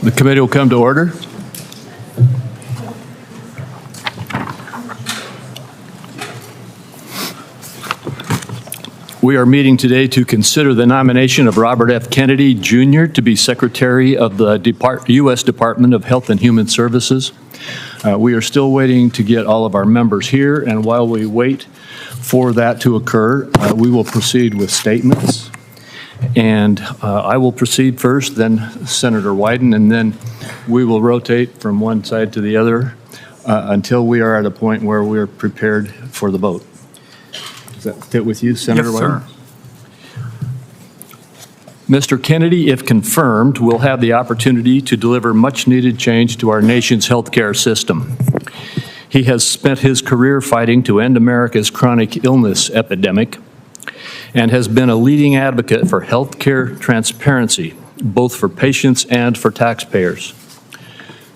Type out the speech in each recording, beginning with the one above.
The committee will come to order. We are meeting today to consider the nomination of Robert F. Kennedy, Jr. to be Secretary of the U.S. Department of Health and Human Services. We are still waiting to get all of our members here, and while we wait for that to occur, we will proceed with statements. And I will proceed first, then Senator Wyden, and then we will rotate from one side to the other until we are at a point where we are prepared for the vote. Does that fit with you, Senator Wyden? Yes, sir. Mr. Kennedy, if confirmed, will have the opportunity to deliver much-needed change to our nation's healthcare system. He has spent his career fighting to end America's chronic illness epidemic and has been a leading advocate for healthcare transparency, both for patients and for taxpayers.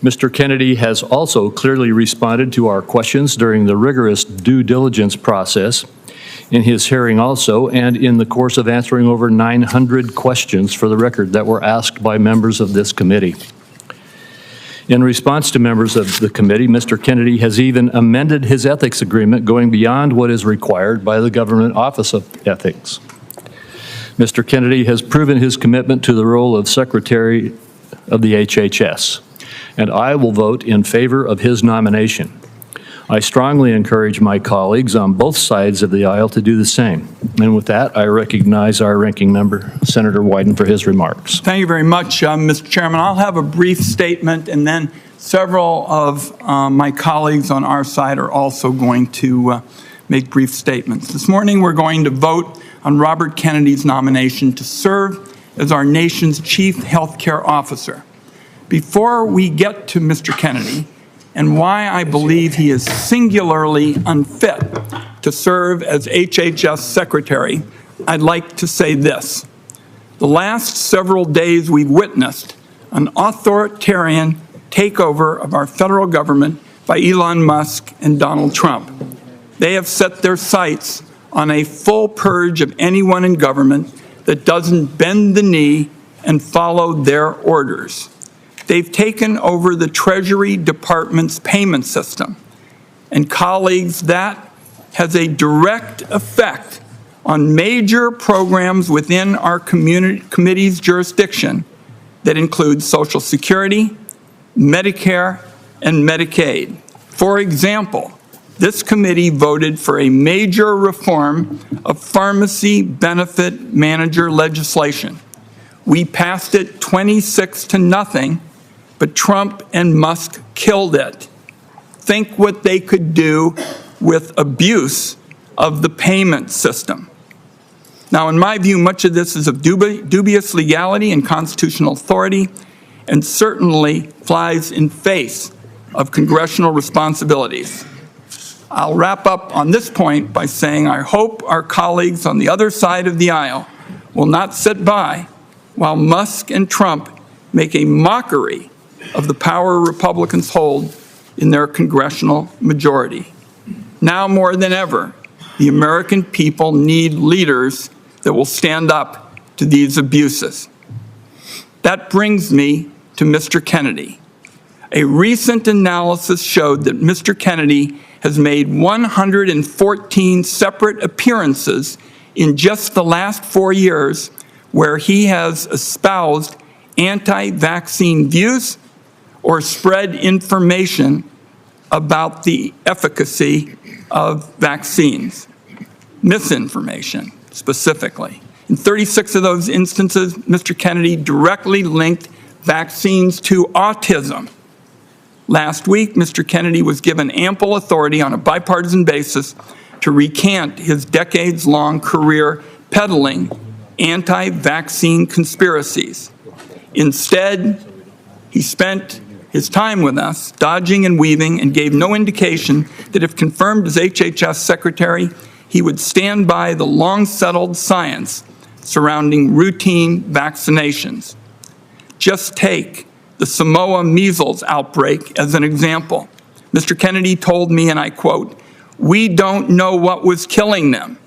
Mr. Kennedy has also clearly responded to our questions during the rigorous due diligence process, in his hearing also, and in the course of answering over 900 questions for the record that were asked by members of this committee. In response to members of the committee, Mr. Kennedy has even amended his ethics agreement, going beyond what is required by the Government Office of Ethics. Mr. Kennedy has proven his commitment to the role of Secretary of the HHS, and I will vote in favor of his nomination. I strongly encourage my colleagues on both sides of the aisle to do the same. And with that, I recognize our ranking member, Senator Wyden, for his remarks. Thank you very much, Mr. Chairman. I'll have a brief statement, and then several of my colleagues on our side are also going to make brief statements. This morning, we're going to vote on Robert Kennedy's nomination to serve as our nation's chief healthcare officer. Before we get to Mr. Kennedy, and why I believe he is singularly unfit to serve as HHS Secretary, I'd like to say this. The last several days we've witnessed an authoritarian takeover of our federal government by Elon Musk and Donald Trump. They have set their sights on a full purge of anyone in government that doesn't bend the knee and follow their orders. They've taken over the Treasury Department's payment system. And colleagues, that has a direct effect on major programs within our committee's jurisdiction that include Social Security, Medicare, and Medicaid. For example, this committee voted for a major reform of pharmacy benefit manager legislation. We passed it 26-0, but Trump and Musk killed it. Think what they could do with abuse of the payment system. Now, in my view, much of this is of dubious legality and constitutional authority, and certainly flies in face of congressional responsibilities. I'll wrap up on this point by saying I hope our colleagues on the other side of the aisle will not sit by while Musk and Trump make a mockery of the power Republicans hold in their congressional majority. Now more than ever, the American people need leaders that will stand up to these abuses. That brings me to Mr. Kennedy. A recent analysis showed that Mr. Kennedy has made 114 separate appearances in just the last 4 years where he has espoused anti-vaccine views or spread information about the efficacy of vaccines, misinformation specifically. In 36 of those instances, Mr. Kennedy directly linked vaccines to autism. Last week, Mr. Kennedy was given ample authority on a bipartisan basis to recant his decades-long career peddling anti-vaccine conspiracies. Instead, he spent his time with us dodging and weaving and gave no indication that if confirmed as HHS Secretary, he would stand by the long-settled science surrounding routine vaccinations. Just take the Samoa measles outbreak as an example. Mr. Kennedy told me, and I quote, "We don't know what was killing them,"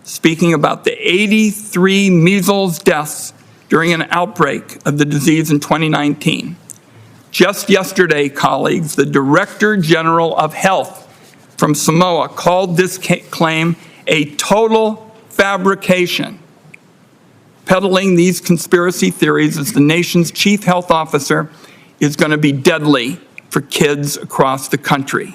speaking about the 83 measles deaths during an outbreak of the disease in 2019. Just yesterday, colleagues, the Director General of Health from Samoa called this claim a total fabrication. Peddling these conspiracy theories as the nation's chief health officer is going to be deadly for kids across the country.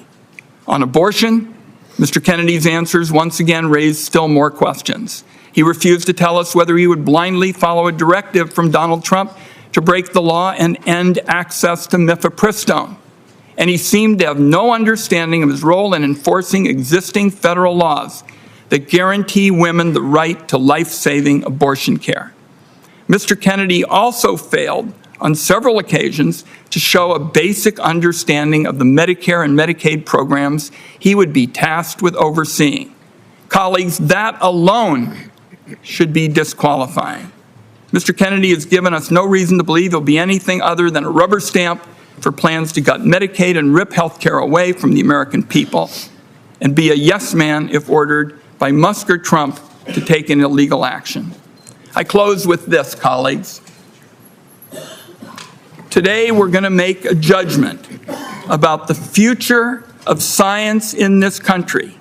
On abortion, Mr. Kennedy's answers once again raised still more questions. He refused to tell us whether he would blindly follow a directive from Donald Trump to break the law and end access to mifepristone. And he seemed to have no understanding of his role in enforcing existing federal laws that guarantee women the right to life-saving abortion care. Mr. Kennedy also failed on several occasions to show a basic understanding of the Medicare and Medicaid programs he would be tasked with overseeing. Colleagues, that alone should be disqualifying. Mr. Kennedy has given us no reason to believe he'll be anything other than a rubber stamp for plans to gut Medicaid and rip health care away from the American people, and be a yes man if ordered by Musk or Trump to take an illegal action. I close with this, colleagues. Today we're going to make a judgment about the future of science in this country.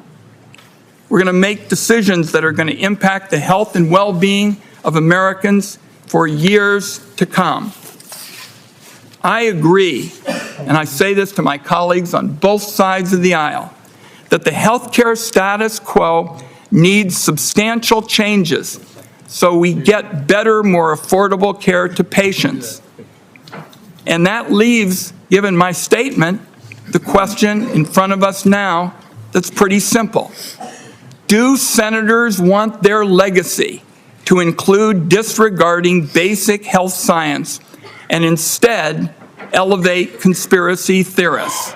We're going to make decisions that are going to impact the health and well-being of Americans for years to come. I agree, and I say this to my colleagues on both sides of the aisle, that the healthcare status quo needs substantial changes so we get better, more affordable care to patients. And that leaves, given my statement, the question in front of us now that's pretty simple. Do senators want their legacy to include disregarding basic health science and instead elevate conspiracy theorists?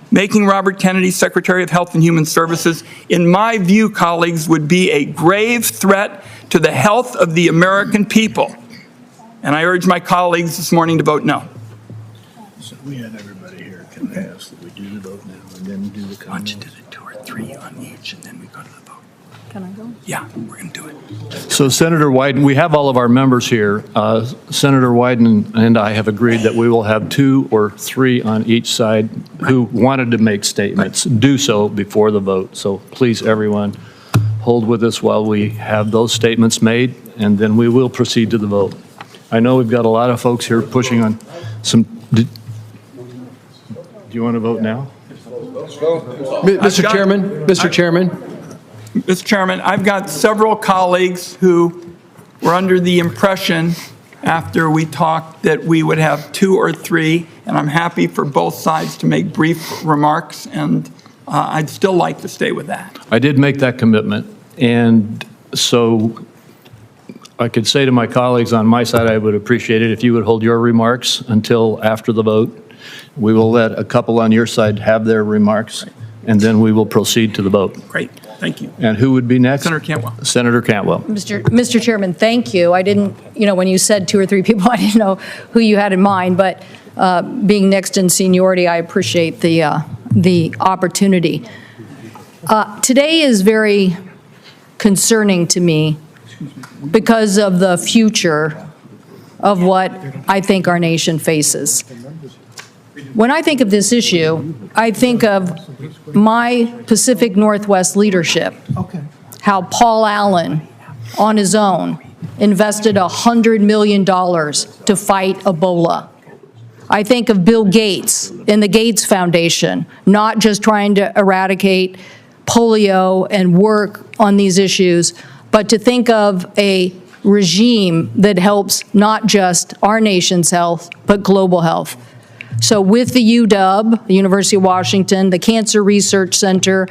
Making Robert Kennedy Secretary of Health and Human Services, in my view, colleagues, would be a grave threat to the health of the American people. And I urge my colleagues this morning to vote no. So we have everybody here. Can I ask that we do the vote now and then do the comments? Why don't you do the 2 or 3 on each and then we go to the vote? Can I go? Yeah, we're going to do it. So Senator Wyden, we have all of our members here. Senator Wyden and I have agreed that we will have 2 or 3 on each side who wanted to make statements do so before the vote. So please, everyone, hold with us while we have those statements made, and then we will proceed to the vote. I know we've got a lot of folks here pushing on some. Do you want to vote now? Mr. Chairman, Mr. Chairman, I've got several colleagues who were under the impression after we talked that we would have 2 or 3, and I'm happy for both sides to make brief remarks, and I'd still like to stay with that. I did make that commitment, and so I could say to my colleagues on my side, I would appreciate it if you would hold your remarks until after the vote. We will let a couple on your side have their remarks, and then we will proceed to the vote. Great, thank you. And who would be next? Senator Cantwell. Senator Cantwell. Mr. Chairman, thank you. I didn't, when you said 2 or 3 people, I didn't know who you had in mind, but being next in seniority, I appreciate the opportunity. Today is very concerning to me because of the future of what I think our nation faces. When I think of this issue, I think of my Pacific Northwest leadership, how Paul Allen, on his own, invested $100 million to fight Ebola. I think of Bill Gates and the Gates Foundation, not just trying to eradicate polio and work on these issues, but to think of a regime that helps not just our nation's health, but global health. So with the UW, the University of Washington, the Cancer Research Center,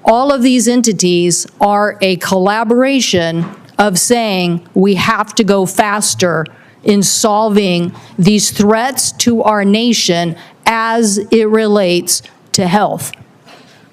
all of these entities are a collaboration of saying we have to go faster in solving these threats to our nation as it relates to health.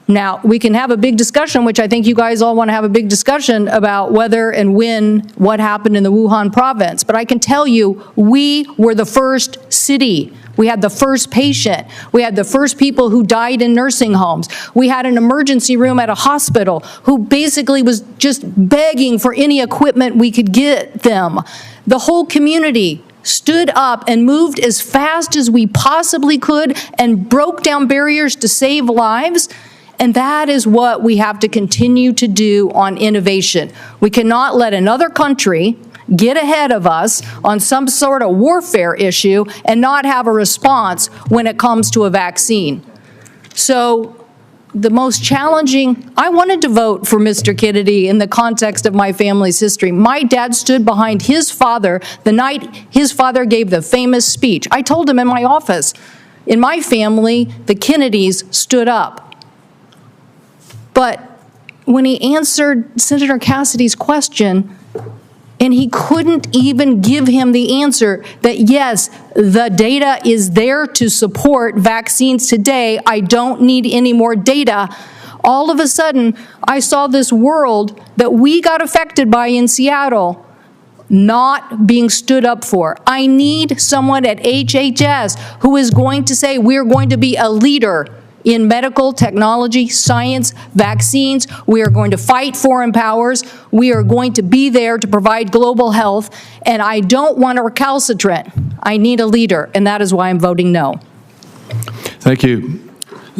Now, we can have a big discussion, which I think you guys all want to have a big discussion about whether and when what happened in the Wuhan province. But I can tell you, we were the first city. We had the first patient. We had the first people who died in nursing homes. We had an emergency room at a hospital who basically was just begging for any equipment we could get them. The whole community stood up and moved as fast as we possibly could and broke down barriers to save lives. And that is what we have to continue to do on innovation. We cannot let another country get ahead of us on some sort of warfare issue and not have a response when it comes to a vaccine. So the most challenging, I wanted to vote for Mr. Kennedy in the context of my family's history. My dad stood behind his father the night his father gave the famous speech. I told him in my office, in my family, the Kennedys stood up. But when he answered Senator Cassidy's question, and he couldn't even give him the answer that, yes, the data is there to support vaccines today. I don't need any more data. All of a sudden, I saw this world that we got affected by in Seattle not being stood up for. I need someone at HHS who is going to say we're going to be a leader in medical technology, science, vaccines. We are going to fight foreign powers. We are going to be there to provide global health. And I don't want a recalcitrant. I need a leader, and that is why I'm voting no. Thank you.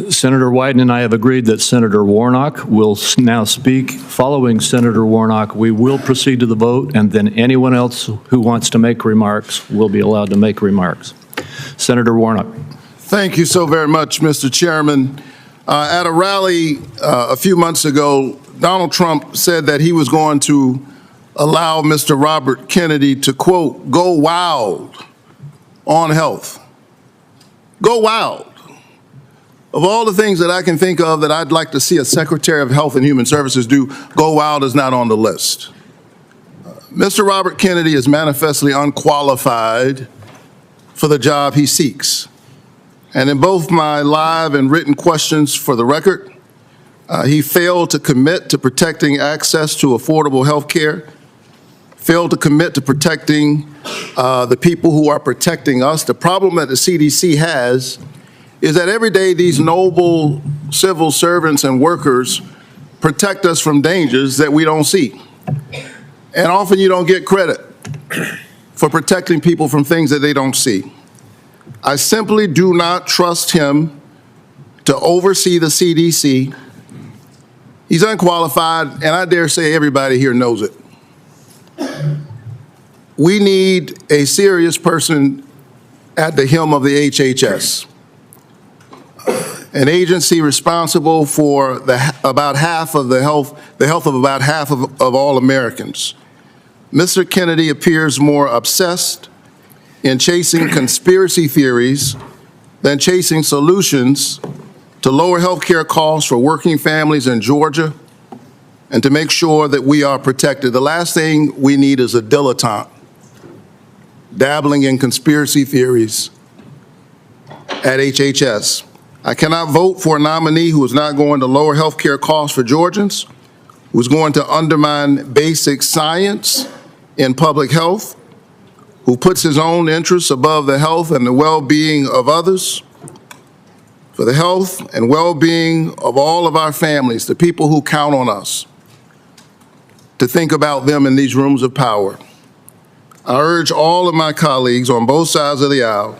Senator Wyden and I have agreed that Senator Warnock will now speak. Following Senator Warnock, we will proceed to the vote, and then anyone else who wants to make remarks will be allowed to make remarks. Senator Warnock. Thank you so very much, Mr. Chairman. At a rally a few months ago, Donald Trump said that he was going to allow Mr. Robert Kennedy to, quote, go wild on health. Go wild. Of all the things that I can think of that I'd like to see a Secretary of Health and Human Services do, go wild is not on the list. Mr. Robert Kennedy is manifestly unqualified for the job he seeks. And in both my live and written questions for the record, he failed to commit to protecting access to affordable health care, failed to commit to protecting the people who are protecting us. The problem that the CDC has is that every day these noble civil servants and workers protect us from dangers that we don't see. And often you don't get credit for protecting people from things that they don't see. I simply do not trust him to oversee the CDC. He's unqualified, and I dare say everybody here knows it. We need a serious person at the helm of the HHS, an agency responsible for about half of the health of about half of all Americans. Mr. Kennedy appears more obsessed in chasing conspiracy theories than chasing solutions to lower health care costs for working families in Georgia and to make sure that we are protected. The last thing we need is a dilettante dabbling in conspiracy theories at HHS. I cannot vote for a nominee who is not going to lower health care costs for Georgians, who is going to undermine basic science in public health, who puts his own interests above the health and the well-being of others. For the health and well-being of all of our families, the people who count on us, to think about them in these rooms of power. I urge all of my colleagues on both sides of the aisle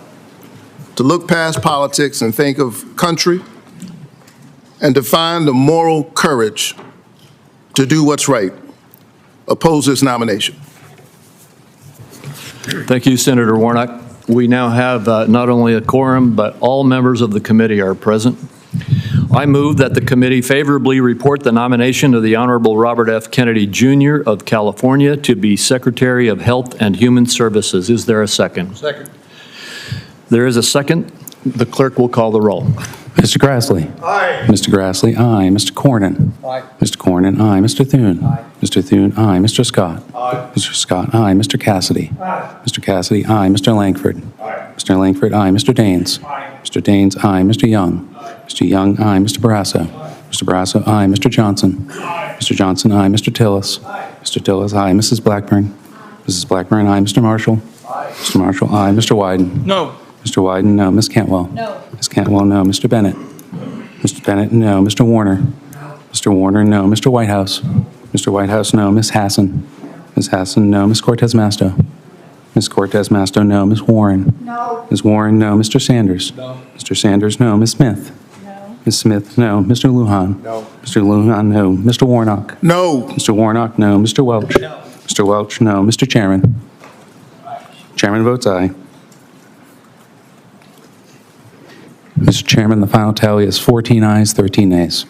to look past politics and think of country and to find the moral courage to do what's right. Oppose this nomination. Thank you, Senator Warnock. We now have not only a quorum, but all members of the committee are present. I move that the committee favorably report the nomination of the Honorable Robert F. Kennedy, Jr. of California to be Secretary of Health and Human Services. Is there a second? Second. There is a second. The clerk will call the roll. Mr. Grassley. Aye. Mr. Grassley, aye. Mr. Cornyn. Aye. Mr. Cornyn, aye. Mr. Thune. Aye. Mr. Thune, aye. Mr. Scott. Aye. Mr. Scott, aye. Mr. Cassidy. Aye. Mr. Cassidy, aye. Mr. Langford. Aye. Mr. Langford, aye. Mr. Daines. Aye. Mr. Daines, aye. Mr. Young. Aye. Mr. Young, aye. Mr. Barrasso. Aye. Mr. Barrasso, aye. Mr. Johnson. Aye. Mr. Johnson, aye. Mr. Tillis. Aye. Mr. Tillis, aye. Mrs. Blackburn. Mrs. Blackburn, aye. Mr. Marshall. Aye. Mr. Marshall, aye. Mr. Wyden. No. Mr. Wyden, no. Ms. Cantwell. No. Ms. Cantwell, no. Mr. Bennett. Mr. Bennett, no. Mr. Warner. No. Mr. Warner, no. Mr. Whitehouse. Mr. Whitehouse, no. Ms. Hassan. Ms. Hassan, no. Ms. Cortez Masto. Ms. Cortez Masto, no. Ms. Warren? No. Ms. Warren, no. Mr. Sanders? No. Mr. Sanders, no. Ms. Smith? No. Ms. Smith, no. Mr. Lujan? No. Mr. Lujan, no. Mr. Warnock? No. Mr. Warnock, no. Mr. Welch? No. Mr. Welch, no. Mr. Chairman? Chairman votes aye. Mr. Chairman, the final tally is 14 ayes, 13 nays.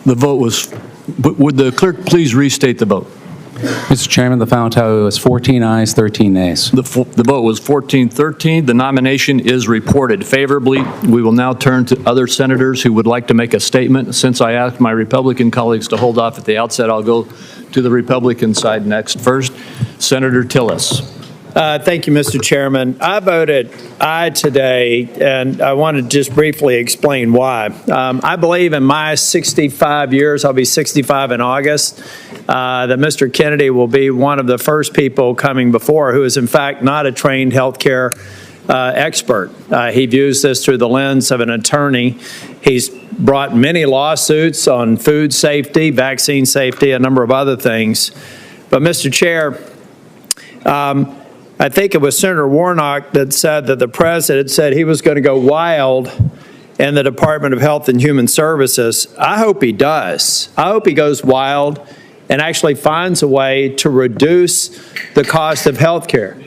The vote was, would the clerk please restate the vote? Mr. Chairman, the final tally was 14 ayes, 13 nays. The vote was 14-13. The nomination is reported favorably. We will now turn to other senators who would like to make a statement. Since I asked my Republican colleagues to hold off at the outset, I'll go to the Republican side next. First, Senator Tillis. Thank you, Mr. Chairman. I voted aye today, and I want to just briefly explain why. I believe in my 65 years, I'll be 65 in August, that Mr. Kennedy will be one of the first people coming before who is, in fact, not a trained healthcare expert. He views this through the lens of an attorney. He's brought many lawsuits on food safety, vaccine safety, a number of other things. But, Mr. Chair, I think it was Senator Warnock that said that the president said he was going to go wild in the Department of Health and Human Services. I hope he does. I hope he goes wild and actually finds a way to reduce the cost of health care.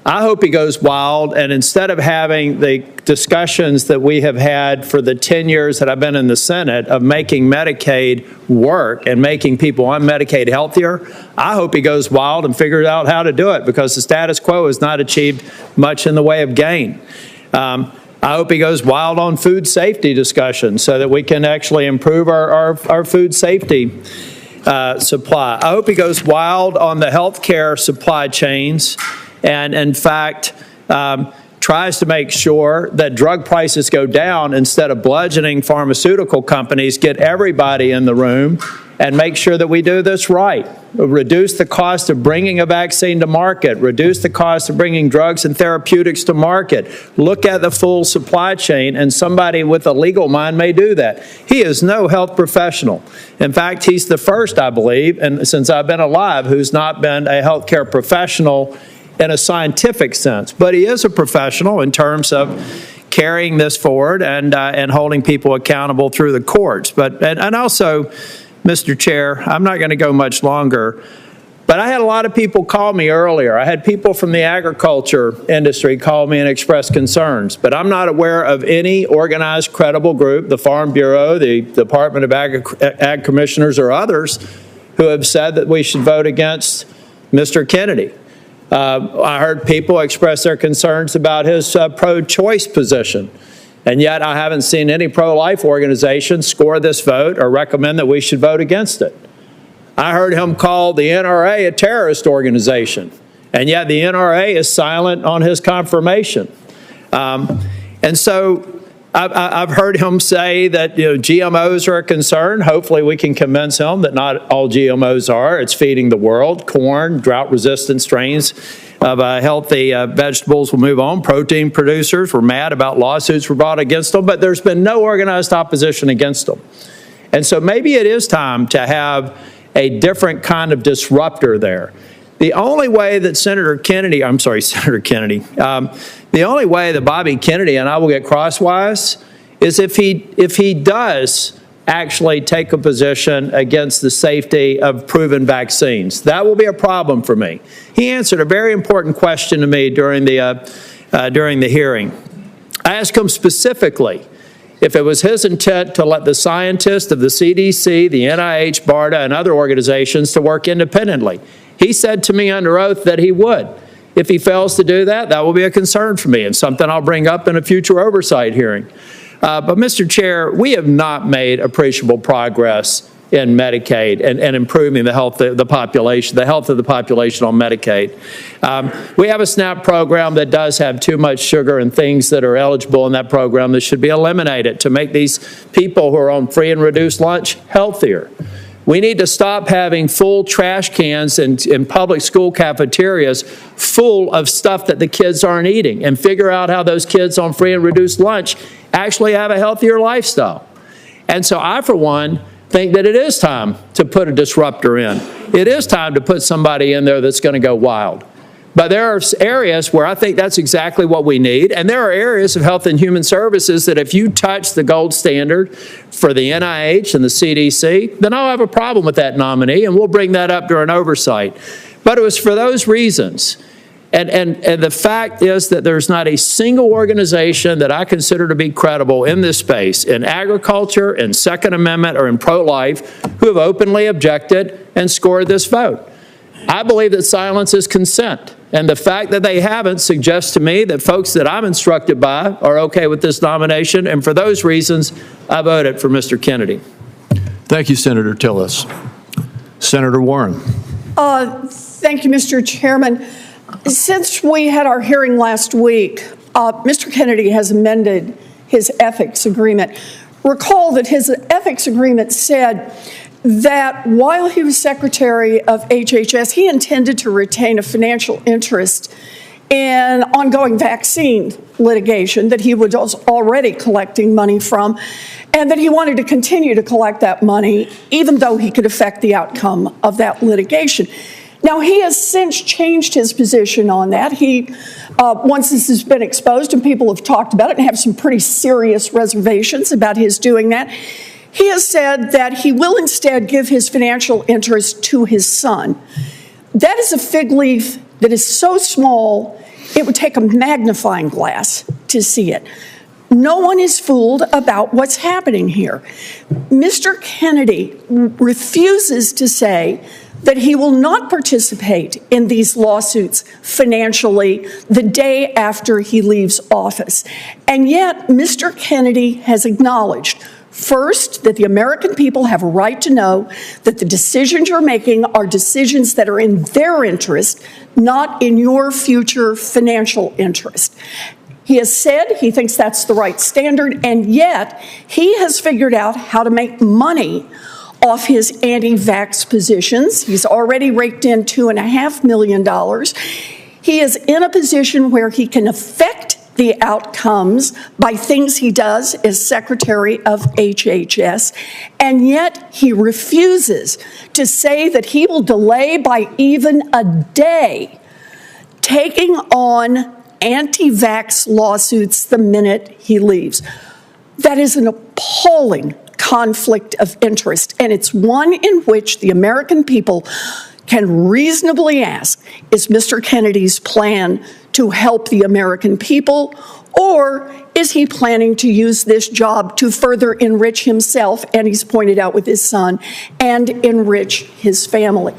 I hope he goes wild, and instead of having the discussions that we have had for the 10 years that I've been in the Senate of making Medicaid work and making people on Medicaid healthier, I hope he goes wild and figures out how to do it, because the status quo has not achieved much in the way of gain. I hope he goes wild on food safety discussions so that we can actually improve our food safety supply. I hope he goes wild on the healthcare supply chains and, in fact, tries to make sure that drug prices go down instead of bludgeoning pharmaceutical companies, get everybody in the room and make sure that we do this right. Reduce the cost of bringing a vaccine to market, reduce the cost of bringing drugs and therapeutics to market. Look at the full supply chain, and somebody with a legal mind may do that. He is no health professional. In fact, he's the first, I believe, and since I've been alive, who's not been a healthcare professional in a scientific sense. But he is a professional in terms of carrying this forward and holding people accountable through the courts. But and also, Mr. Chair, I'm not going to go much longer, but I had a lot of people call me earlier. I had people from the agriculture industry call me and express concerns, but I'm not aware of any organized, credible group, the Farm Bureau, the Department of Ag Commissioners, or others, who have said that we should vote against Mr. Kennedy. I heard people express their concerns about his pro-choice position, and yet I haven't seen any pro-life organization score this vote or recommend that we should vote against it. I heard him call the NRA a terrorist organization, and yet the NRA is silent on his confirmation. And so I've heard him say that GMOs are a concern. Hopefully we can convince him that not all GMOs are. It's feeding the world. Corn, drought-resistant strains of healthy vegetables will move on. Protein producers were mad about lawsuits were brought against them, but there's been no organized opposition against them. And so maybe it is time to have a different kind of disruptor there. The only way that Senator Kennedy, the only way that Bobby Kennedy and I will get crosswise is if he does actually take a position against the safety of proven vaccines. That will be a problem for me. He answered a very important question to me during the hearing. I asked him specifically if it was his intent to let the scientists of the CDC, the NIH, BARDA, and other organizations to work independently. He said to me under oath that he would. If he fails to do that, that will be a concern for me and something I'll bring up in a future oversight hearing. But, Mr. Chair, we have not made appreciable progress in Medicaid and improving the health of the population on Medicaid. We have a SNAP program that does have too much sugar and things that are eligible in that program that should be eliminated to make these people who are on free and reduced lunch healthier. We need to stop having full trash cans in public school cafeterias full of stuff that the kids aren't eating, and figure out how those kids on free and reduced lunch actually have a healthier lifestyle. And so I, for one, think that it is time to put a disruptor in. It is time to put somebody in there that's going to go wild. But there are areas where I think that's exactly what we need, and there are areas of Health and Human Services that if you touch the gold standard for the NIH and the CDC, then I'll have a problem with that nominee, and we'll bring that up during oversight. But it was for those reasons. And the fact is that there's not a single organization that I consider to be credible in this space, in agriculture, in Second Amendment, or in pro-life, who have openly objected and scored this vote. I believe that silence is consent. And the fact that they haven't suggests to me that folks that I'm instructed by are okay with this nomination. And for those reasons, I voted for Mr. Kennedy. Thank you, Senator Tillis. Senator Warren. Thank you, Mr. Chairman. Since we had our hearing last week, Mr. Kennedy has amended his ethics agreement. Recall that his ethics agreement said that while he was Secretary of HHS, he intended to retain a financial interest in ongoing vaccine litigation that he was already collecting money from, and that he wanted to continue to collect that money even though he could affect the outcome of that litigation. Now, he has since changed his position on that. Once this has been exposed and people have talked about it and have some pretty serious reservations about his doing that, he has said that he will instead give his financial interest to his son. That is a fig leaf that is so small, it would take a magnifying glass to see it. No one is fooled about what's happening here. Mr. Kennedy refuses to say that he will not participate in these lawsuits financially the day after he leaves office. And yet, Mr. Kennedy has acknowledged, first, that the American people have a right to know that the decisions you're making are decisions that are in their interest, not in your future financial interest. He has said he thinks that's the right standard, and yet he has figured out how to make money off his anti-vax positions. He's already raked in $2.5 million. He is in a position where he can affect the outcomes by things he does as Secretary of HHS, and yet he refuses to say that he will delay by even a day taking on anti-vax lawsuits the minute he leaves. That is an appalling conflict of interest, and it's one in which the American people can reasonably ask, is Mr. Kennedy's plan to help the American people, or is he planning to use this job to further enrich himself, and he's pointed out with his son, and enrich his family?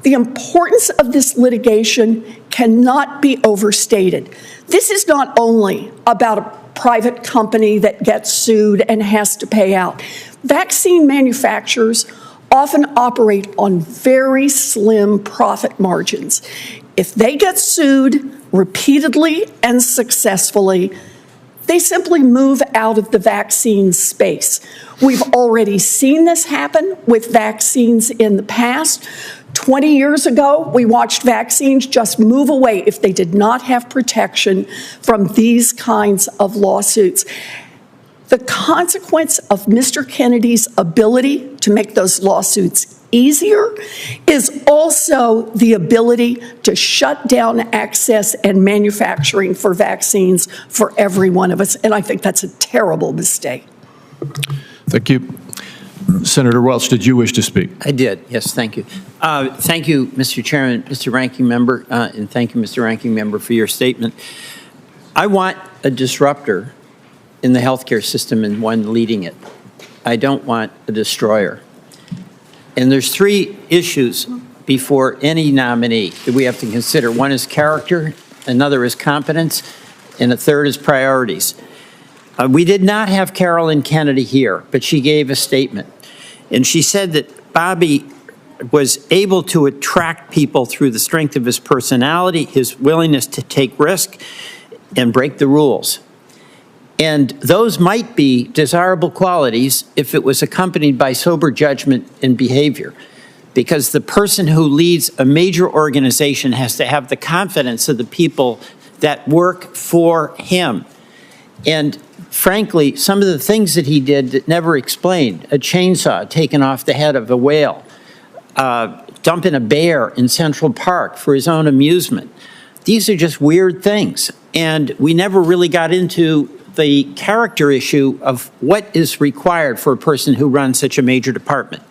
The importance of this litigation cannot be overstated. This is not only about a private company that gets sued and has to pay out. Vaccine manufacturers often operate on very slim profit margins. If they get sued repeatedly and successfully, they simply move out of the vaccine space. We've already seen this happen with vaccines in the past. 20 years ago, we watched vaccines just move away if they did not have protection from these kinds of lawsuits. The consequence of Mr. Kennedy's ability to make those lawsuits easier is also the ability to shut down access and manufacturing for vaccines for every one of us, and I think that's a terrible mistake. Thank you. Senator Welch, did you wish to speak? I did, yes, thank you. Thank you, Mr. Chairman, Mr. Ranking Member, and thank you, Mr. Ranking Member, for your statement. I want a disruptor in the healthcare system and one leading it. I don't want a destroyer. And there's three issues before any nominee that we have to consider. One is character, another is competence, and a third is priorities. We did not have Carolyn Kennedy here, but she gave a statement. And she said that Bobby was able to attract people through the strength of his personality, his willingness to take risk and break the rules. And those might be desirable qualities if it was accompanied by sober judgment and behavior, because the person who leads a major organization has to have the confidence of the people that work for him. And frankly, some of the things that he did that never explained, a chainsaw taken off the head of a whale, dumping a bear in Central Park for his own amusement. These are just weird things. And we never really got into the character issue of what is required for a person who runs such a major department.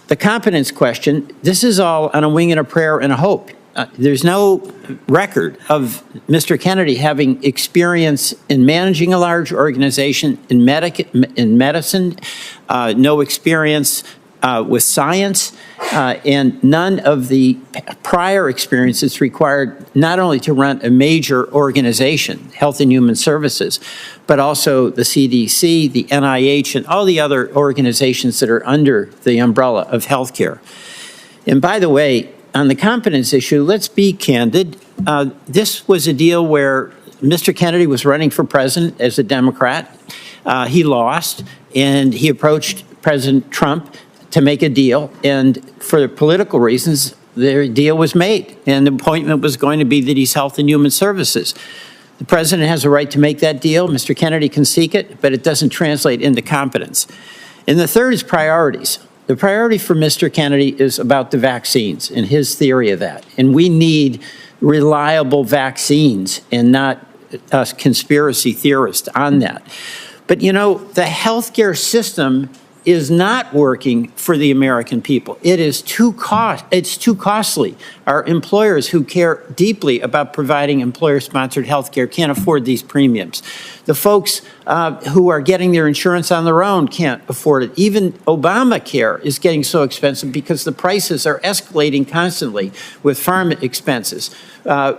The competence question, this is all on a wing and a prayer and a hope. There's no record of Mr. Kennedy having experience in managing a large organization in medicine, no experience with science, and none of the prior experiences required not only to run a major organization, Health and Human Services, but also the CDC, the NIH, and all the other organizations that are under the umbrella of healthcare. And by the way, on the competence issue, let's be candid. This was a deal where Mr. Kennedy was running for president as a Democrat. He lost, and he approached President Trump to make a deal, and for political reasons, the deal was made, and the appointment was going to be that he's Health and Human Services. The president has a right to make that deal. Mr. Kennedy can seek it, but it doesn't translate into competence. And the third is priorities. The priority for Mr. Kennedy is about the vaccines and his theory of that. And we need reliable vaccines and not a conspiracy theorist on that. But you know, the healthcare system is not working for the American people. It is too costly. Our employers who care deeply about providing employer-sponsored health care can't afford these premiums. The folks who are getting their insurance on their own can't afford it. Even Obamacare is getting so expensive because the prices are escalating constantly with pharma expenses,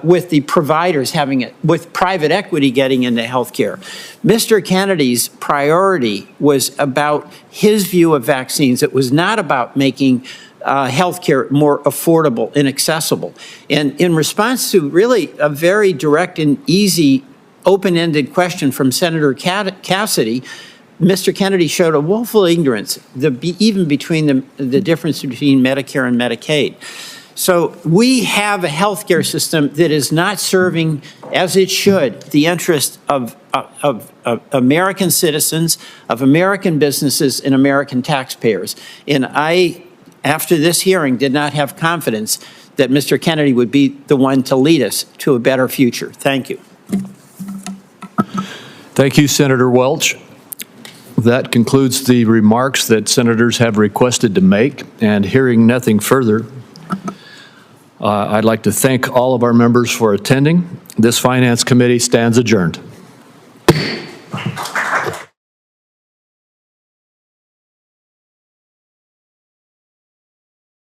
with the providers having it, with private equity getting into health care. Mr. Kennedy's priority was about his view of vaccines. It was not about making health care more affordable and accessible. And in response to really a very direct and easy open-ended question from Senator Cassidy, Mr. Kennedy showed a woeful ignorance, even between the difference between Medicare and Medicaid. So we have a healthcare system that is not serving, as it should, the interest of American citizens, of American businesses, and American taxpayers. And I, after this hearing, did not have confidence that Mr. Kennedy would be the one to lead us to a better future. Thank you. Thank you, Senator Welch. That concludes the remarks that senators have requested to make, and hearing nothing further, I'd like to thank all of our members for attending. This Finance Committee stands adjourned.